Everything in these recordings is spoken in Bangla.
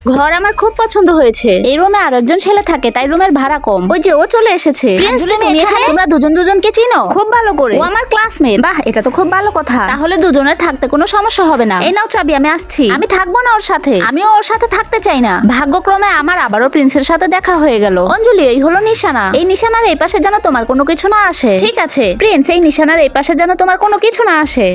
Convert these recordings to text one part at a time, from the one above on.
ঘর আমার খুব পছন্দ হয়েছে। এই রুমে আরো একজন ছেলে থাকে, তাই রুমের ভাড়া কম। ওই যে ও চলে এসেছে। প্রিন্স, তুমি এখানে? তোমরা দুজন দুজনকে চিনো? খুব ভালো করে। ও আমার ক্লাসমেট। বাহ, এটা তো খুব ভালো কথা। তাহলে দুজনের থাকতে কোনো সমস্যা হবে না। এই নাও চাবি, আমি আসছি। আমি থাকবো না ওর সাথে। আমিও ওর সাথে থাকতে চাই না। ভাগ্যক্রমে আমার আবারও প্রিন্সের সাথে দেখা হয়ে গেল। অঞ্জলি, এই হলো নিশানা। এই নিশানার এই পাশে যেন তোমার কোনো কিছু না আসে। ঠিক আছে প্রিন্স, এই নিশানার এই পাশে যেন তোমার কোনো কিছু না আসে।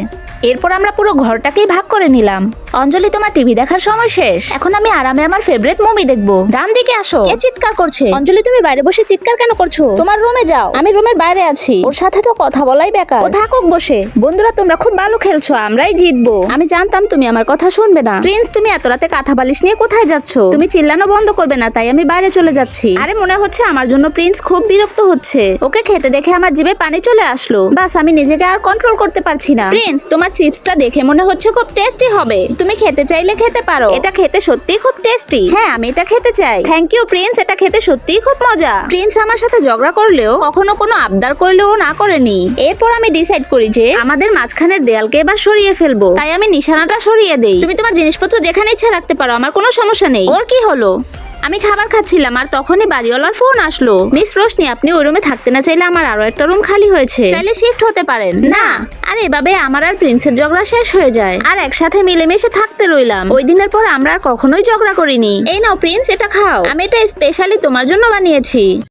এরপর আমরা পুরো ঘরটাকেই ভাগ করে নিলাম। অঞ্জলি, তোমার টিভি দেখার সময় শেষ। এখন আমি আরামে আমার ফেভারিট মুভি দেখবো। ডান দিকে আসো। কে চিৎকার করছে? অঞ্জলি, তুমি বাইরে বসে চিৎকার কেন করছো? তোমার রুমে যাও। আমি রুমের বাইরে আছি। ওর সাথে তো কথা বলাই বেকার। ও থাকুক বসে। বন্ধুরা, তোমরা খুব ভালো খেলছো, আমরাই জিতবো। আমি জানতাম তুমি আমার কথা শুনবে না। প্রিন্স, তুমি এত রাতে কাঁথা বালিশ নিয়ে কোথায় যাচ্ছ? তুমি চিল্লানো বন্ধ করবে না, তাই আমি বাইরে চলে যাচ্ছি। আরে, মনে হচ্ছে আমার জন্য প্রিন্স খুব বিরক্ত হচ্ছে। ওকে খেতে দেখে আমার জিভে পানি চলে আসলো। বাস, আমি নিজেকে আর কন্ট্রোল করতে পারছি না। প্রিন্স, তোমার চিপসটা দেখে মনে হচ্ছে খুব টেস্টি হবে। তুমি খেতে চাইলে খেতে পারো। এটা খেতে সত্যিই খুব টেস্টি। হ্যাঁ, আমি এটা খেতে চাই। থ্যাংক ইউ প্রিন্স, এটা খেতে সত্যিই খুব মজা। প্রিন্স আমার সাথে ঝগড়া করলেও কখনো কোনো আবদার করলেও না করেনি। এরপর আমি ডিসাইড করি যে আমাদের মাঝখানের দেয়ালকে এবার সরিয়ে ফেলবো। তাই আমি নিশানাটা সরিয়ে দেই। তুমি তোমার জিনিসপত্র যেখানে ইচ্ছা রাখতে পারো, আমার কোনো সমস্যা নেই। ওর কি হলো? আমি খাবার খাচ্ছিলাম আর তখনই বাড়িওয়ালার ফোন আসলো। মিস রোশনি, আপনি ওই রুমে থাকতে না চাইলে আমার আরো একটা রুম খালি হয়েছে, চাইলে শিফট হতে পারেন। না। আর এভাবে আমার আর প্রিন্সের ঝগড়া শেষ হয়ে যায় আর একসাথে মিলেমিশে থাকতে রইলাম। ওই দিনের পর আমরা আর কখনোই ঝগড়া করিনি। এই নাও প্রিন্স, এটা খাও। আমি এটা স্পেশালি তোমার জন্য বানিয়েছি।